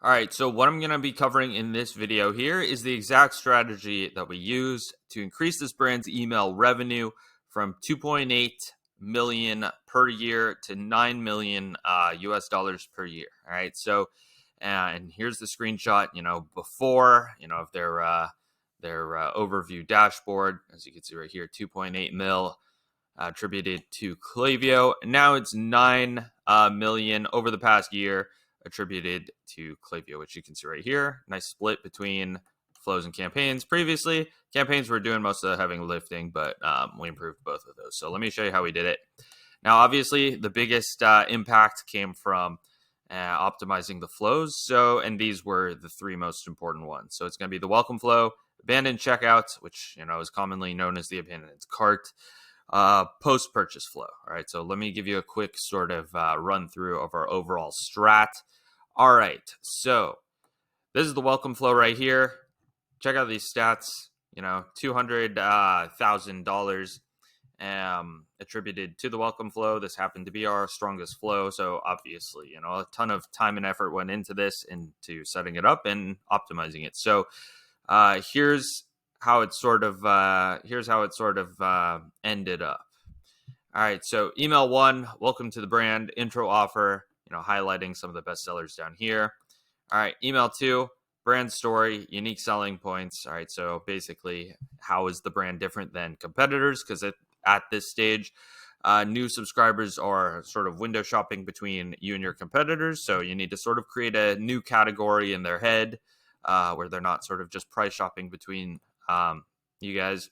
All right, so what I'm going to be covering in this video here is the exact strategy that we use to increase this brand's email revenue from 2.8 million per year to 9 million US dollars per year. All right, so and here's the screenshot, before, of their overview dashboard. As you can see right here, 2.8 mil attributed to Klaviyo. Now it's 9 million over the past year attributed to Klaviyo, which you can see right here. Nice split between flows and campaigns. Previously, campaigns were doing most of the heavy lifting, but we improved both of those. So let me show you how we did it. Now, obviously, the biggest impact came from optimizing the flows. And these were the three most important ones. So it's going to be the welcome flow, abandoned checkout, which is commonly known as the abandoned cart, post-purchase flow. All right, so let me give you a quick sort of run through of our overall strat. All right, so this is the welcome flow right here. Check out these stats. $200,000 attributed to the welcome flow. This happened to be our strongest flow, so obviously, a ton of time and effort went into this, into setting it up and optimizing it. So here's how it sort of ended up. All right, so email 1, welcome to the brand, intro offer, highlighting some of the best sellers down here. All right, email 2, brand story, unique selling points. All right, so basically, how is the brand different than competitors? Because at this stage, new subscribers are sort of window shopping between you and your competitors. So you need to sort of create a new category in their head where they're not sort of just price shopping between you guys.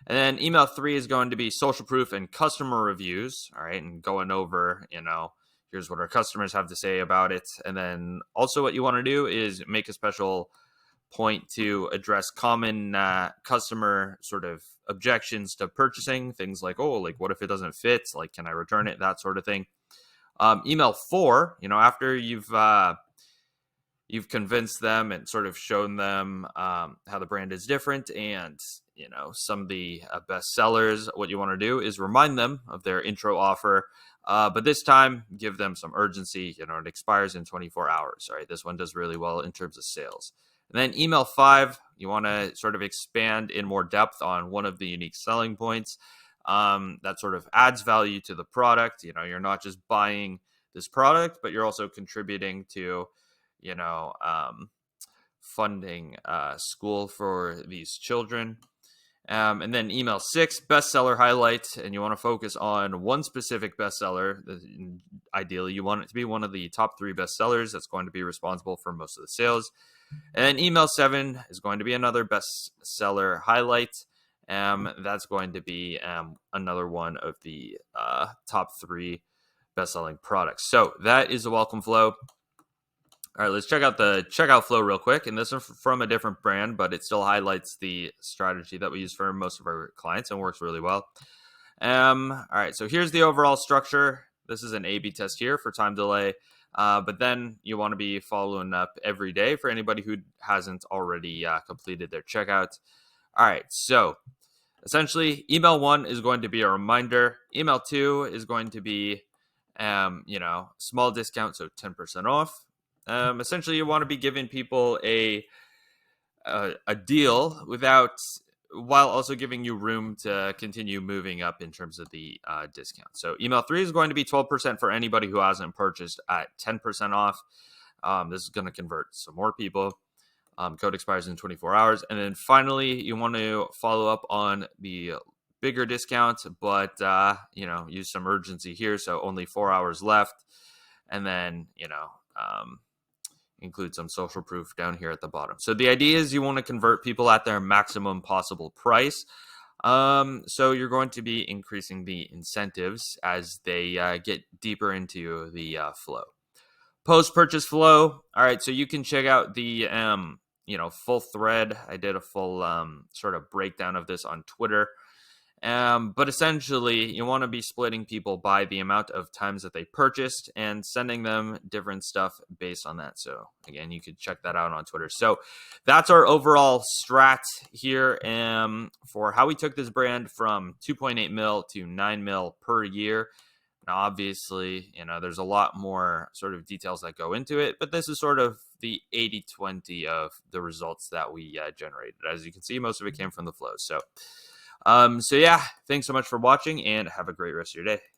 And then email 3 is going to be social proof and customer reviews. All right, and going over, here's what our customers have to say about it. And then also what you want to do is make a special point to address common customer sort of objections to purchasing. Things like, what if it doesn't fit? Like, can I return it? That sort of thing. Email 4, after you've convinced them and sort of shown them how the brand is different and, some of the best sellers, what you want to do is remind them of their intro offer. But this time, give them some urgency. It expires in 24 hours. All right, this one does really well in terms of sales. And then email 5, you want to sort of expand in more depth on one of the unique selling points that sort of adds value to the product. You're not just buying this product, but you're also contributing to funding school for these children. And then email 6, bestseller highlight, and you want to focus on one specific bestseller. Ideally, you want it to be one of the top 3 bestsellers that's going to be responsible for most of the sales. And then email 7 is going to be another bestseller highlight. That's going to be another one of the top 3 best-selling products. So that is the welcome flow. All right, let's check out the checkout flow real quick. And this is from a different brand, but it still highlights the strategy that we use for most of our clients and works really well. All right, so here's the overall structure. This is an A/B test here for time delay. But then you want to be following up every day for anybody who hasn't already completed their checkout. All right, so essentially, email 1 is going to be a reminder. Email 2 is going to be, small discount, so 10% off. Essentially, you want to be giving people a deal while also giving you room to continue moving up in terms of the discount. So email 3 is going to be 12% for anybody who hasn't purchased at 10% off. This is going to convert some more people. Code expires in 24 hours. And then finally, you want to follow up on the bigger discount, but use some urgency here. So only 4 hours left. And then, include some social proof down here at the bottom. So the idea is you want to convert people at their maximum possible price. So you're going to be increasing the incentives as they get deeper into the flow. Post-purchase flow. All right, so you can check out the full thread. I did a full sort of breakdown of this on Twitter. But essentially, you want to be splitting people by the amount of times that they purchased and sending them different stuff based on that. So again, you could check that out on Twitter. So that's our overall strat here for how we took this brand from 2.8 mil to 9 mil per year. Now, obviously, there's a lot more sort of details that go into it, but this is sort of the 80-20 of the results that we generated. As you can see, most of it came from the flows. So yeah, thanks so much for watching and have a great rest of your day.